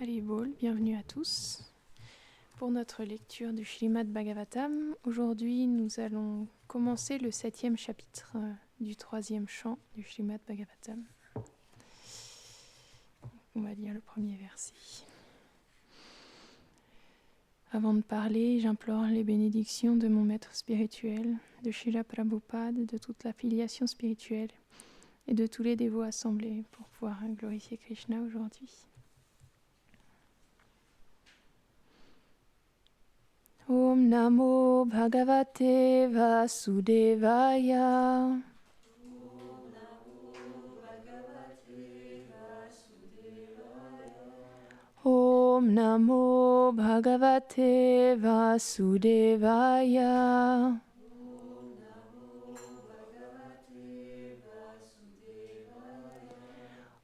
Haribol, bienvenue à tous. Pour notre lecture du Śrīmad Bhagavatam, aujourd'hui nous allons commencer le 7e chapitre du 3e chant du Śrīmad Bhagavatam. On va lire le premier verset. Avant de parler, j'implore les bénédictions de mon maître spirituel, de Srila Prabhupada, de toute la filiation spirituelle et de tous les dévots assemblés pour pouvoir glorifier Krishna aujourd'hui. Om Namo Bhagavate Vasudevaya. Om Namo Bhagavate Vasudevaya.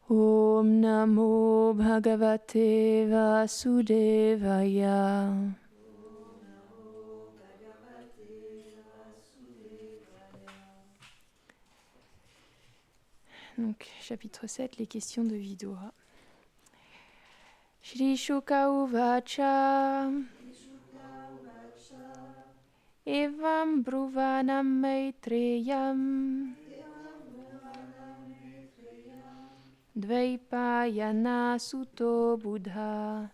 Om Namo Bhagavate Vasudevaya. Donc, chapitre 7, les questions de Vidura. Shri Shuka Uvacha Evam Bruvanam Maitreyam Dvaipayana Suto Buddha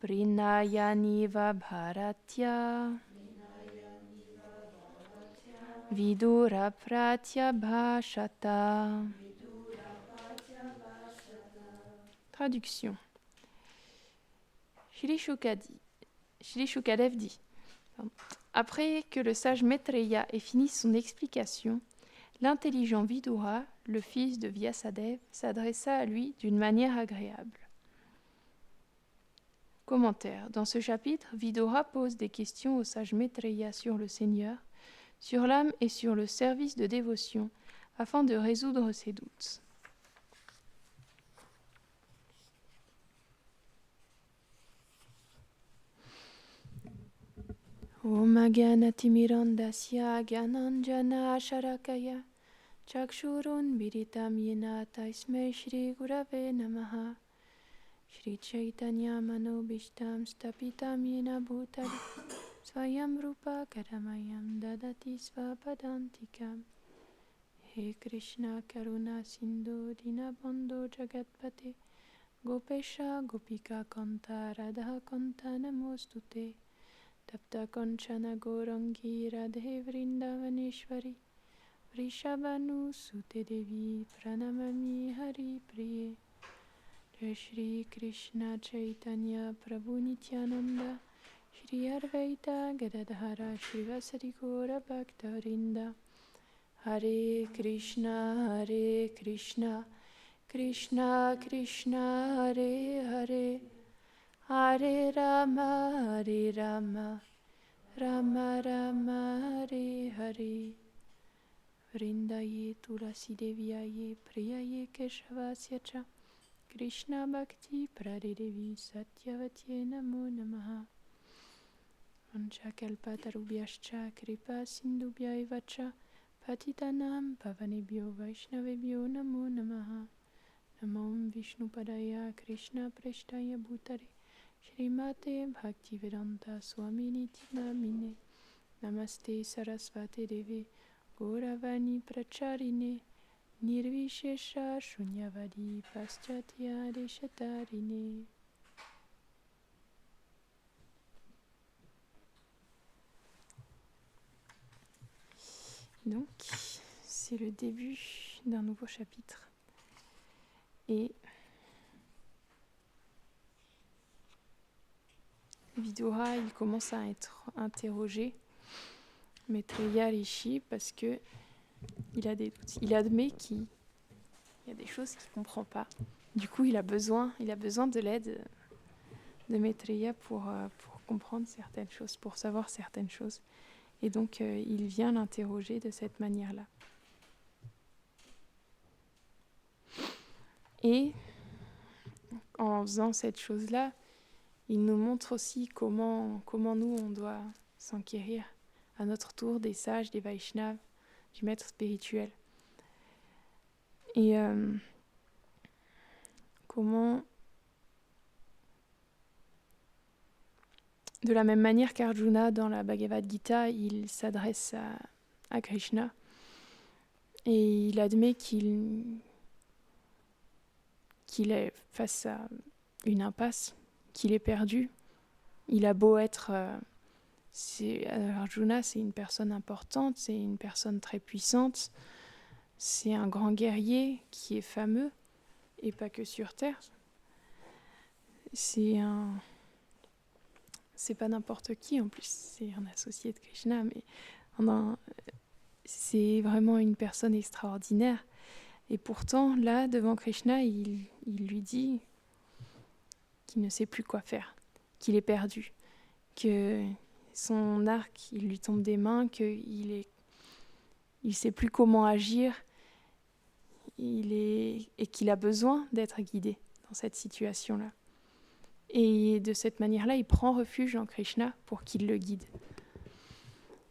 Prinayaniva Bharatya Vidura Pratya Bhashata. Traduction. Shri Shukadev dit Après que le sage Maitreya ait fini son explication, l'intelligent Vidura, le fils de Vyasadeva, s'adressa à lui d'une manière agréable. Commentaire. Dans ce chapitre, Vidura pose des questions au sage Maitreya sur le Seigneur, sur l'âme et sur le service de dévotion, afin de résoudre ses doutes. Om Agyanatimirandasya Gyananjana Sharakaya Chakshurun Biritam Yena Taismai Shri Gurave Namaha Shri Chaitanya Manobishtam Stapitam Yena Bhutali Swayam Rupa Karamayam Dadati Svapadantikam He Krishna Karuna Sindhu Dinabandho Jagatpate Gopesha Gopika Kanta Radha Kanta Namostute Tapta Kanchana Gourangi Radhe Vrindavaneshwari Vrishabhanu Sute Devi Pranamami Hari Priye Jai Shri Krishna Chaitanya Prabhu Nityananda Shri Advaita Gadadhara Shrivasari Gaura Bhaktarinda Hare Krishna Krishna Krishna Hare Hare Hare Rama Rama Rama Hare Hare Vrindaye Tulasi Deviaye Priyaye Keshavasya Cha Krishna Bhakti Pradedevi Satyavatye Namo Namaha Vanchakalpatarubhyascha Kripa Sindhubhya Cha Patitanam Pavanebhyo Vaishnavebhyo Namo Namaha Namo Vishnupadaya Krishna Preshtaya Bhutare Shrimate Bhaktivedanta Swami Namine Namaste Sarasvate Deve Gauravani Pracharine Nirvishesha Shunyavadi Paschatya Deshatarine. Donc, c'est le début d'un nouveau chapitre. Et Vidura, il commence à être interrogé, Maitreya Rishi, parce que il a des doutes. Il admet qu'il y a des choses qu'il ne comprend pas. Du coup, il a besoin de l'aide de Maitreya pour comprendre certaines choses, pour savoir certaines choses. Et donc, il vient l'interroger de cette manière-là. Et en faisant cette chose-là, il nous montre aussi comment nous, on doit s'enquérir à notre tour des sages, des Vaishnavas, du maître spirituel. Et comment, de la même manière qu'Arjuna dans la Bhagavad Gita, il s'adresse à Krishna et il admet qu'il est face à une impasse, qu'il est perdu. Il a beau être... Arjuna, c'est une personne importante, c'est une personne très puissante, c'est un grand guerrier qui est fameux, et pas que sur Terre. C'est pas n'importe qui, en plus, c'est un associé de Krishna, mais c'est vraiment une personne extraordinaire. Et pourtant, là, devant Krishna, il lui dit qu'il ne sait plus quoi faire, qu'il est perdu, que son arc, il lui tombe des mains, qu'il sait plus comment agir, et qu'il a besoin d'être guidé dans cette situation-là. Et de cette manière-là, il prend refuge en Krishna pour qu'il le guide.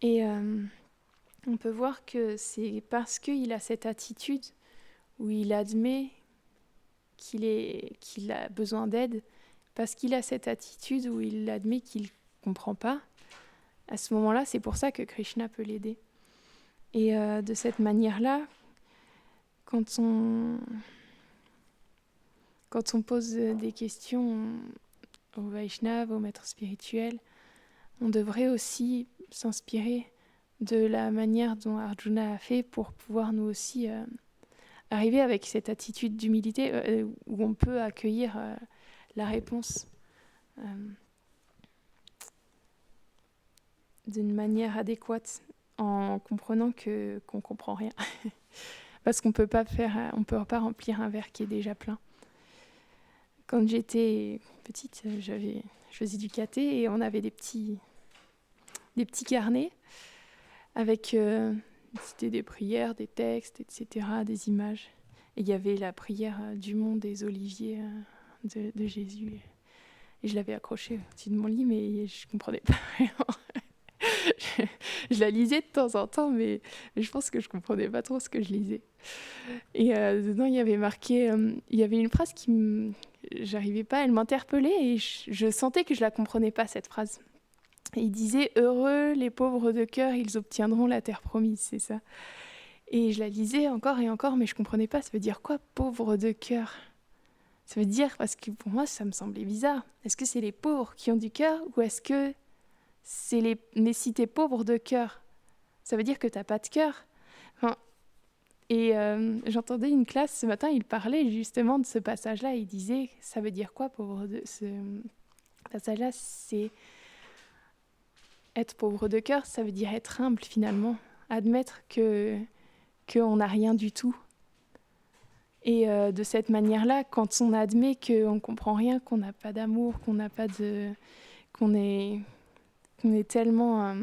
Et on peut voir que c'est parce qu'il a cette attitude où il admet qu'il a besoin d'aide, parce qu'il a cette attitude où il admet qu'il ne comprend pas, à ce moment-là, c'est pour ça que Krishna peut l'aider. Et de cette manière-là, quand on pose des questions aux Vaishnavas, aux maîtres spirituels, on devrait aussi s'inspirer de la manière dont Arjuna a fait pour pouvoir nous aussi arriver avec cette attitude d'humilité où on peut accueillir la réponse d'une manière adéquate en comprenant qu'on comprend rien. Parce qu'on peut pas remplir un verre qui est déjà plein. Quand j'étais petite, je faisais du karaté et on avait des petits carnets avec c'était des prières, des textes, etc., des images. Et il y avait la prière du mont des Oliviers de Jésus. Et je l'avais accrochée au-dessus de mon lit, mais je comprenais pas vraiment. Je la lisais de temps en temps, mais je pense que je comprenais pas trop ce que je lisais. Et dedans, il y avait marqué... il y avait une phrase j'arrivais pas, elle m'interpellait et je sentais que je la comprenais pas, cette phrase. Et il disait « Heureux les pauvres de cœur, ils obtiendront la terre promise », c'est ça. Et je la lisais encore et encore, mais je comprenais pas. Ça veut dire quoi, pauvre de cœur ? Ça veut dire, parce que pour moi, ça me semblait bizarre. Est-ce que c'est les pauvres qui ont du cœur ou est-ce que c'est les... Mais si t'es pauvre de cœur, ça veut dire que t'as pas de cœur. Enfin, et j'entendais une classe ce matin, il parlait justement de ce passage-là. Il disait, ça veut dire quoi, pauvre de... Ce passage-là, c'est... Être pauvre de cœur, ça veut dire être humble finalement. Admettre qu'on n'a rien du tout. Et de cette manière-là, quand on admet qu'on ne comprend rien, qu'on n'a pas d'amour, qu'on est tellement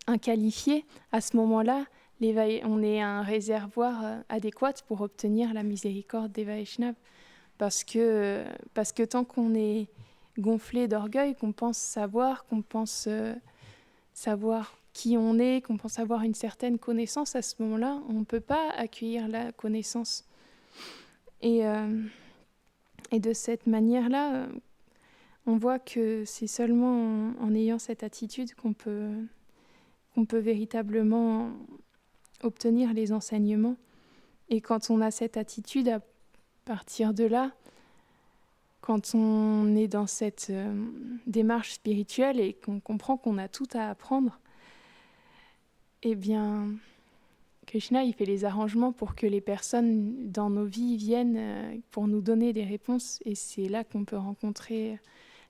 inqualifié, à ce moment-là, on est un réservoir adéquat pour obtenir la miséricorde des Vaishnavas. Parce que tant qu'on est gonflé d'orgueil, qu'on pense savoir, qu'on pense savoir qui on est, qu'on pense avoir une certaine connaissance, à ce moment-là, on ne peut pas accueillir la connaissance. Et de cette manière-là, on voit que c'est seulement en ayant cette attitude qu'on peut véritablement obtenir les enseignements. Et quand on a cette attitude, à partir de là, quand on est dans cette démarche spirituelle et qu'on comprend qu'on a tout à apprendre, eh bien, Krishna, il fait les arrangements pour que les personnes dans nos vies viennent pour nous donner des réponses. Et c'est là qu'on peut rencontrer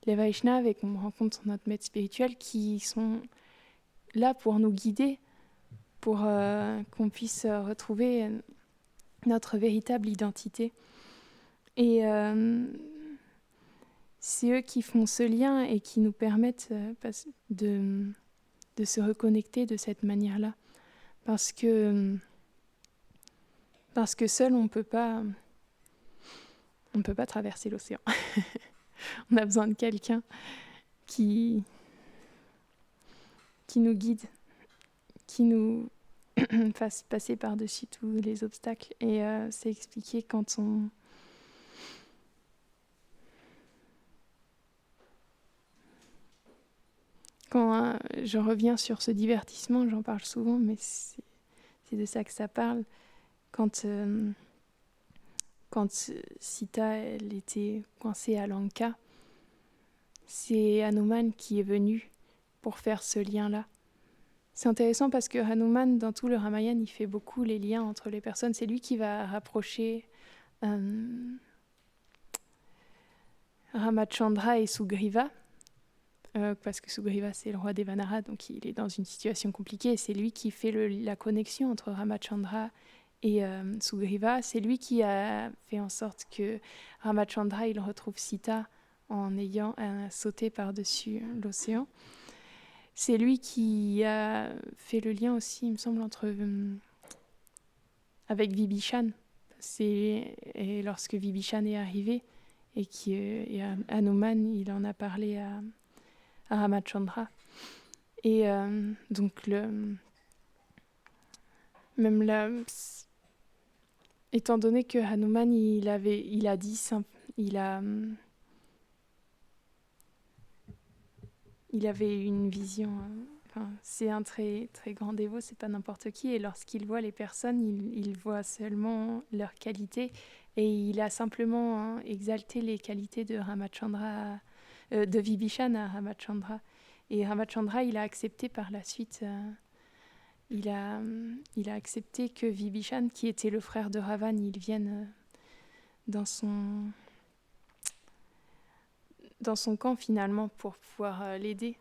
les Vaishnavas et qu'on rencontre notre maître spirituel qui sont là pour nous guider, pour qu'on puisse retrouver notre véritable identité. Et c'est eux qui font ce lien et qui nous permettent de se reconnecter de cette manière-là. Parce que seul, on peut pas traverser l'océan. On a besoin de quelqu'un qui nous guide, qui nous fasse passer par-dessus tous les obstacles. Et c'est expliqué quand quand je reviens sur ce divertissement, j'en parle souvent, mais c'est de ça que ça parle. Quand Sita elle était coincée à Lanka, c'est Hanuman qui est venu pour faire ce lien-là. C'est intéressant parce que Hanuman, dans tout le Ramayana, il fait beaucoup les liens entre les personnes. C'est lui qui va rapprocher Ramachandra et Sugriva, parce que Sugriva, c'est le roi des Vanaras, donc il est dans une situation compliquée. Et c'est lui qui fait la connexion entre Ramachandra et Sugriva. C'est lui qui a fait en sorte que Ramachandra il retrouve Sita en ayant sauté par-dessus l'océan. C'est lui qui a fait le lien aussi, il me semble, avec Vibhishan. Et lorsque Vibhishan est arrivé, et Hanuman, il en a parlé à Ramachandra. Et donc, même là, étant donné que Hanuman, il avait une vision. C'est un très, très grand dévot, c'est pas n'importe qui. Et lorsqu'il voit les personnes, il voit seulement leurs qualités. Et il a simplement exalté les qualités de Ramachandra, de Vibhishan à Ramachandra. Et Ramachandra, il a accepté par la suite. Il a accepté que Vibhishan, qui était le frère de Ravan, il vienne dans son camp finalement pour pouvoir l'aider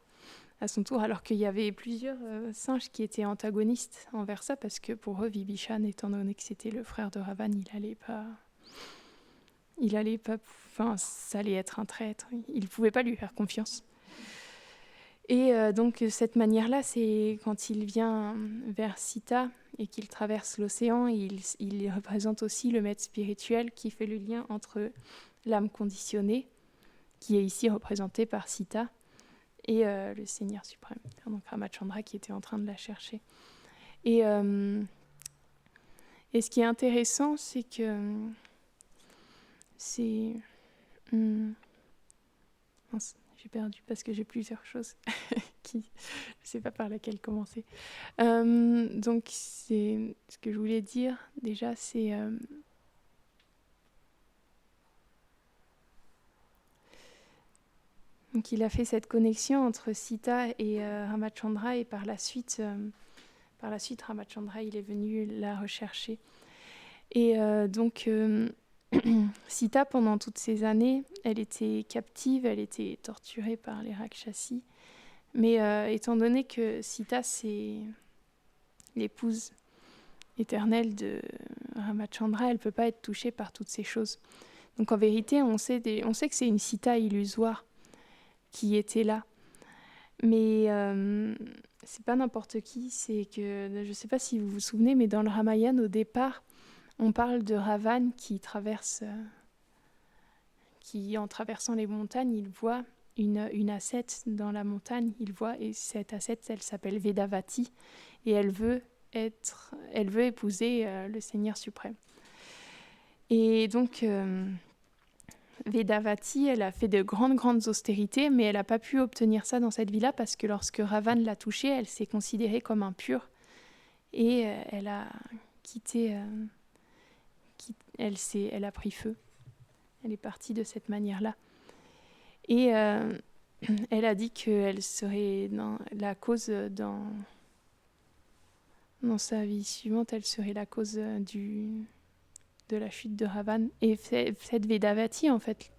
à son tour, alors qu'il y avait plusieurs singes qui étaient antagonistes envers ça, parce que pour eux, Vibhishan, étant donné que c'était le frère de Ravan, ça allait être un traître, il ne pouvait pas lui faire confiance. Et donc cette manière-là, c'est quand il vient vers Sita et qu'il traverse l'océan, il représente aussi le maître spirituel qui fait le lien entre l'âme conditionnée, qui est ici représentée par Sita, et le Seigneur suprême, donc Ramachandra qui était en train de la chercher. Et ce qui est intéressant, c'est que j'ai perdu parce que j'ai plusieurs choses je ne sais pas par laquelle commencer. Donc, c'est ce que je voulais dire déjà, c'est donc il a fait cette connexion entre Sita et Ramachandra, et par la suite Ramachandra il est venu la rechercher. Et donc Sita, pendant toutes ces années, elle était captive, elle était torturée par les Rakshasi. Mais étant donné que Sita, c'est l'épouse éternelle de Ramachandra, elle ne peut pas être touchée par toutes ces choses. Donc en vérité, on sait que c'est une Sita illusoire qui était là. Mais c'est pas n'importe qui. C'est que, je ne sais pas si vous vous souvenez, mais dans le Ramayana, au départ, on parle de Ravan qui en traversant les montagnes, il voit une ascète dans la montagne, et cette ascète, elle s'appelle Vedavati, et elle veut épouser le Seigneur suprême. Et donc, Vedavati, elle a fait de grandes austérités, mais elle n'a pas pu obtenir ça dans cette vie-là, parce que lorsque Ravan l'a touchée, elle s'est considérée comme impure, et elle a quitté... elle a pris feu. Elle est partie de cette manière-là. Et elle a dit qu'elle serait la cause dans sa vie suivante, elle serait la cause de la chute de Ravan. Et cette Vedavati, en fait,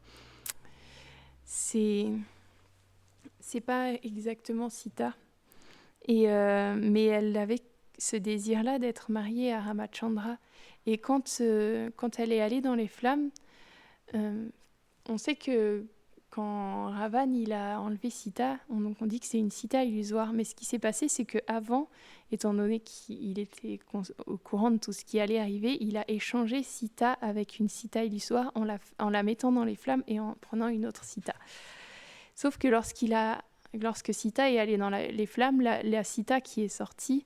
c'est pas exactement Sita. Mais elle avait ce désir-là d'être mariée à Ramachandra. Et quand elle est allée dans les flammes, on sait que quand Ravan il a enlevé Sita, on dit que c'est une Sita illusoire. Mais ce qui s'est passé, c'est qu'avant, étant donné qu'il était au courant de tout ce qui allait arriver, il a échangé Sita avec une Sita illusoire en la mettant dans les flammes et en prenant une autre Sita. Sauf que lorsque Sita est allée dans les flammes, la Sita qui est sortie,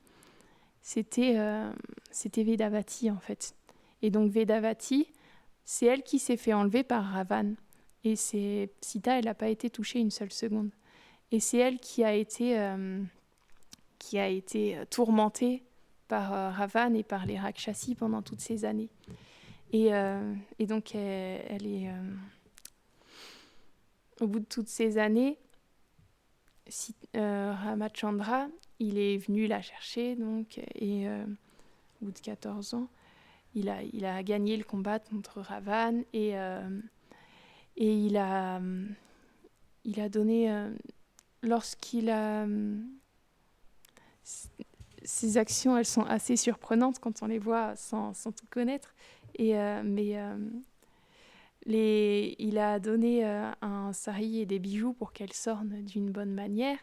c'était Vedavati en fait. Et donc Vedavati, c'est elle qui s'est fait enlever par Ravan. Et Sita, elle n'a pas été touchée une seule seconde. Et c'est elle qui a été tourmentée par Ravan et par les Rakshasi pendant toutes ces années. Et donc, elle est... au bout de toutes ces années, Ramachandra, il est venu la chercher, donc, et au bout de 14 ans, il a gagné le combat contre Ravan, et il a donné... lorsqu'il a... Ses actions, elles sont assez surprenantes quand on les voit sans tout connaître. Il a donné un sari et des bijoux pour qu'elle s'orne d'une bonne manière.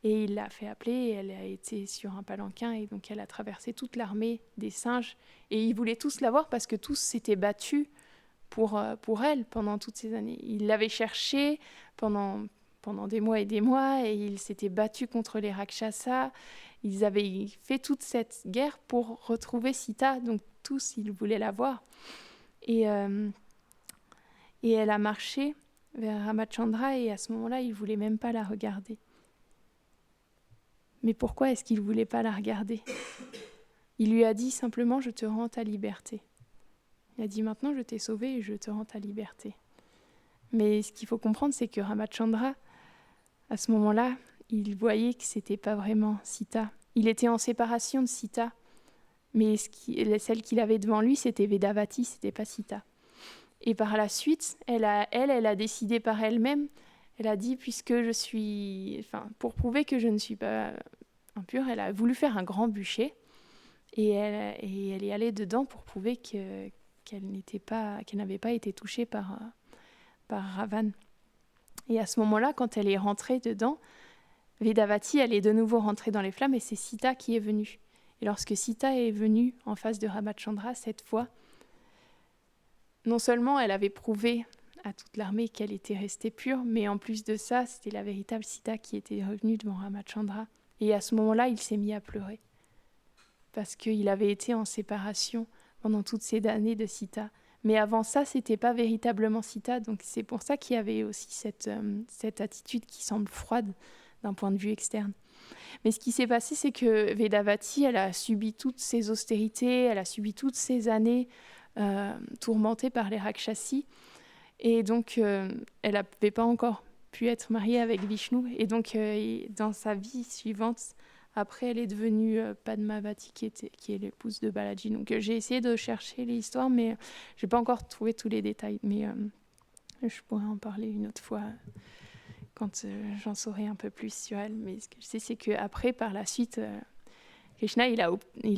Et il l'a fait appeler, et elle a été sur un palanquin, et donc elle a traversé toute l'armée des singes. Et ils voulaient tous la voir parce que tous s'étaient battus pour elle pendant toutes ces années. Ils l'avaient cherchée pendant des mois, et ils s'étaient battus contre les Rakshasas. Ils avaient fait toute cette guerre pour retrouver Sita, donc tous, ils voulaient la voir. Et elle a marché vers Ramachandra, et à ce moment-là, il ne voulait même pas la regarder. Mais pourquoi est-ce qu'il ne voulait pas la regarder ? Il lui a dit simplement « Je te rends ta liberté ». Il a dit « Maintenant, je t'ai sauvé et je te rends ta liberté ». Mais ce qu'il faut comprendre, c'est que Ramachandra, à ce moment-là, il voyait que ce n'était pas vraiment Sita. Il était en séparation de Sita, mais celle qu'il avait devant lui, c'était Vedavati, ce n'était pas Sita. Et par la suite, elle a décidé par elle-même, elle a dit, pour prouver que je ne suis pas impure, elle a voulu faire un grand bûcher, et elle est allée dedans pour prouver qu'elle n'avait pas été touchée par Ravan. Et à ce moment-là, quand elle est rentrée dedans, Vedavati, elle est de nouveau rentrée dans les flammes, et c'est Sita qui est venue. Et lorsque Sita est venue en face de Ramachandra, cette fois, non seulement elle avait prouvé à toute l'armée qu'elle était restée pure, mais en plus de ça, c'était la véritable Sita qui était revenue devant Ramachandra. Et à ce moment-là, il s'est mis à pleurer, parce qu'il avait été en séparation pendant toutes ces années de Sita. Mais avant ça, c'était pas véritablement Sita, donc c'est pour ça qu'il y avait aussi cette attitude qui semble froide d'un point de vue externe. Mais ce qui s'est passé, c'est que Vedavati, elle a subi toutes ces austérités, elle a subi toutes ces années tourmentée par les Rakshasi, et donc elle n'avait pas encore pu être mariée avec Vishnu, et donc dans sa vie suivante, après elle est devenue Padmavati, qui est l'épouse de Balaji. Donc j'ai essayé de chercher les histoires, mais je n'ai pas encore trouvé tous les détails, mais je pourrais en parler une autre fois quand j'en saurai un peu plus sur elle. Mais ce que je sais, c'est qu'après, par la suite, Krishna, il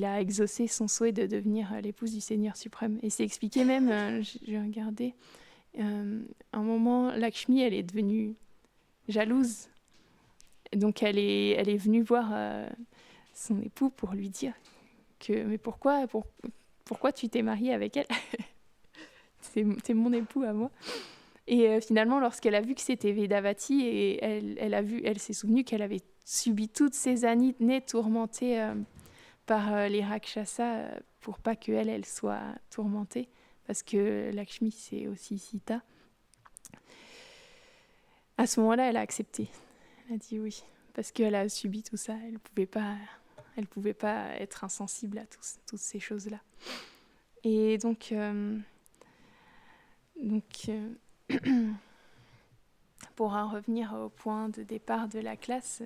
a exaucé son souhait de devenir l'épouse du Seigneur suprême. Et c'est expliqué même, j'ai regardé, un moment, Lakshmi, elle est devenue jalouse. Donc elle est venue voir son époux pour lui dire que « Mais pourquoi tu t'es mariée avec elle ? C'est mon époux à moi ». Et finalement, lorsqu'elle a vu que c'était Vedavati, et elle s'est souvenue qu'elle avait subi toutes ces années tourmentée par les Rakshasas pour pas qu'elle soit tourmentée, parce que Lakshmi, c'est aussi Sita. À ce moment-là, elle a accepté. Elle a dit oui, parce qu'elle a subi tout ça. Elle pouvait pas être insensible à toutes ces choses-là. Et donc pour en revenir au point de départ de la classe,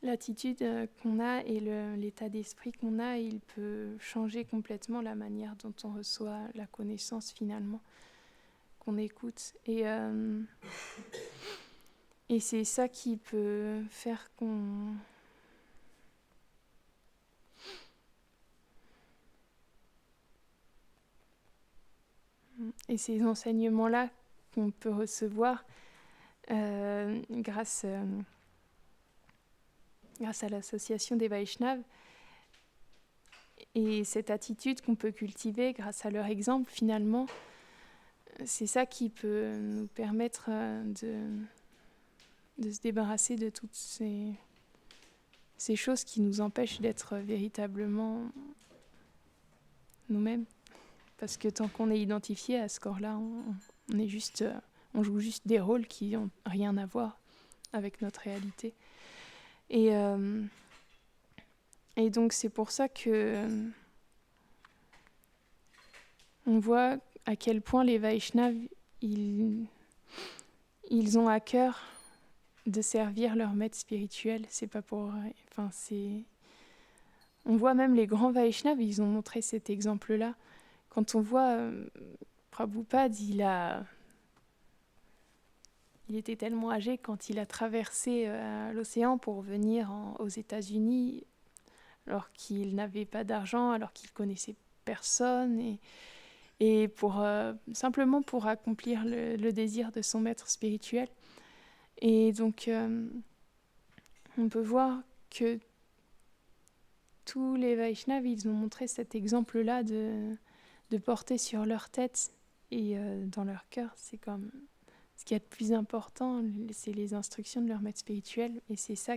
l'attitude qu'on a et l'état d'esprit qu'on a, il peut changer complètement la manière dont on reçoit la connaissance finalement, qu'on écoute. Et c'est ça qui peut faire qu'on... Et ces enseignements-là qu'on peut recevoir grâce à l'association des Vaishnavas, et cette attitude qu'on peut cultiver grâce à leur exemple, finalement, c'est ça qui peut nous permettre de se débarrasser de toutes ces, ces choses qui nous empêchent d'être véritablement nous-mêmes. Parce que tant qu'on est identifié à ce corps-là, on est juste, on joue juste des rôles qui n'ont rien à voir avec notre réalité. Et donc c'est pour ça que on voit à quel point les Vaishnavas, ils ont à cœur de servir leur maître spirituel. C'est pas pour... Enfin, c'est... On voit même les grands Vaishnavas, ils ont montré cet exemple-là. Quand on voit Prabhupada, il était tellement âgé quand il a traversé l'océan pour venir aux États-Unis, alors qu'il n'avait pas d'argent, alors qu'il connaissait personne, et simplement pour accomplir le désir de son maître spirituel. Et donc, on peut voir que tous les Vaishnavas, ils ont montré cet exemple-là de porter sur leur tête et dans leur cœur. C'est comme ce qu'il y a de plus important, c'est les instructions de leur maître spirituel. Et c'est ça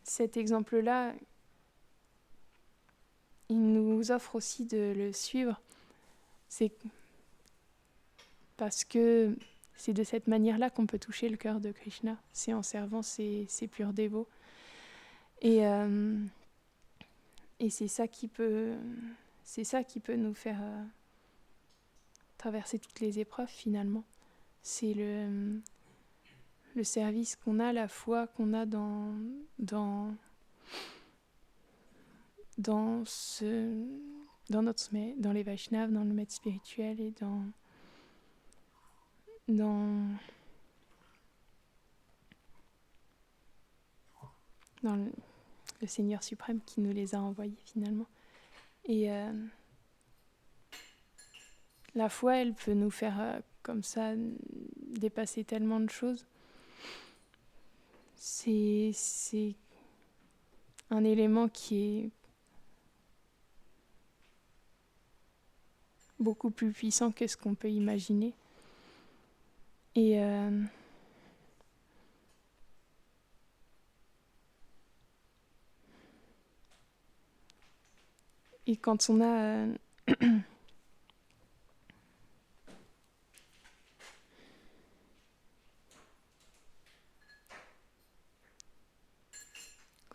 cet exemple-là, il nous offre aussi de le suivre. C'est parce que c'est de cette manière-là qu'on peut toucher le cœur de Krishna. C'est en servant ces purs dévots. Et c'est ça qui peut nous faire traverser toutes les épreuves finalement. C'est le service qu'on a, la foi qu'on a dans les Vaishnavas, dans le maître spirituel et dans le Seigneur suprême qui nous les a envoyés finalement. Et la foi, elle peut nous faire comme ça dépasser tellement de choses. C'est un élément qui est beaucoup plus puissant que ce qu'on peut imaginer. Et quand on a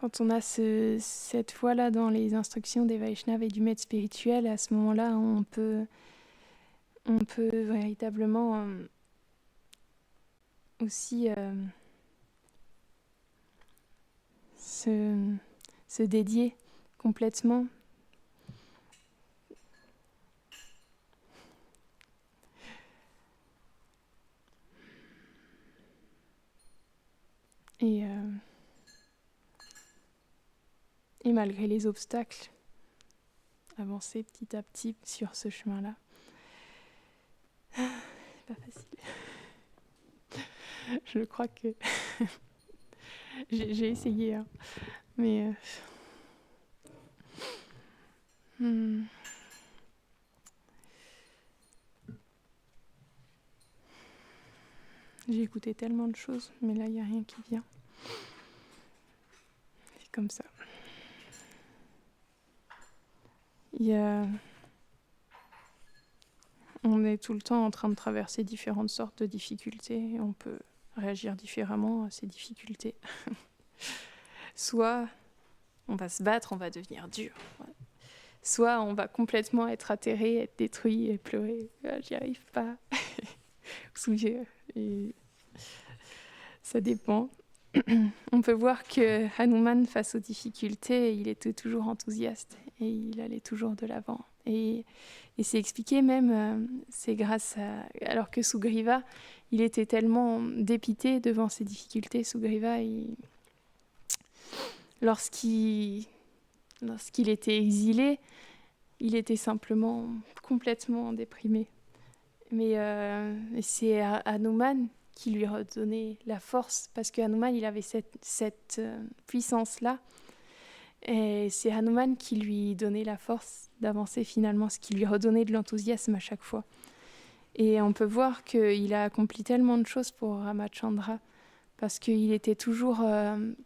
quand on a cette foi-là dans les instructions des Vaishnavas et du maître spirituel, à ce moment-là, on peut véritablement aussi se dédier complètement et malgré les obstacles, avancer petit à petit sur ce chemin-là. C'est pas facile. Je crois que j'ai essayé, hein. Mais j'ai écouté tellement de choses, mais là, il n'y a rien qui vient. C'est comme ça. On est tout le temps en train de traverser différentes sortes de difficultés et on peut réagir différemment à ces difficultés. Soit on va se battre, on va devenir dur. Soit on va complètement être atterré, être détruit et pleurer. J'y arrive pas. Et ça dépend. On peut voir que Hanuman, face aux difficultés, il était toujours enthousiaste et il allait toujours de l'avant. Et c'est expliqué même, c'est grâce à... Alors que Sugriva, il était tellement dépité devant ces difficultés. Sugriva, lorsqu'il était exilé, il était simplement complètement déprimé. Mais c'est Hanuman qui lui redonnait la force, parce que Hanuman, il avait cette puissance-là. Et c'est Hanuman qui lui donnait la force d'avancer finalement, ce qui lui redonnait de l'enthousiasme à chaque fois. Et on peut voir qu'il a accompli tellement de choses pour Ramachandra, parce qu'il était toujours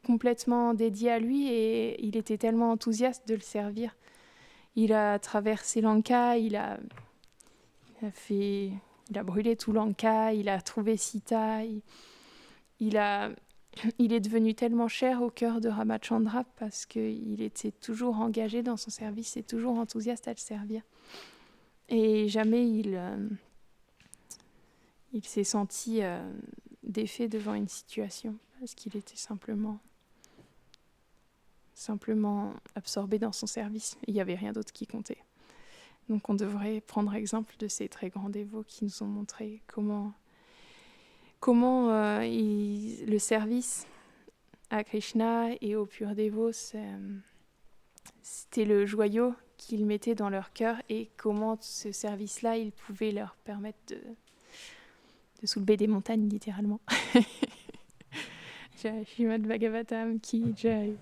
complètement dédié à lui et il était tellement enthousiaste de le servir. Il a traversé Lanka, il a brûlé tout Lanka, il a trouvé Sita, il est devenu tellement cher au cœur de Ramachandra parce qu'il était toujours engagé dans son service et toujours enthousiaste à le servir. Et jamais il s'est senti défait devant une situation parce qu'il était simplement absorbé dans son service. Il n'y avait rien d'autre qui comptait. Donc on devrait prendre exemple de ces très grands dévots qui nous ont montré comment le service à Krishna et aux purs dévots, c'était le joyau qu'ils mettaient dans leur cœur et comment ce service-là, il pouvait leur permettre de soulever des montagnes, littéralement. Jai Srimad Bhagavatam ki jai.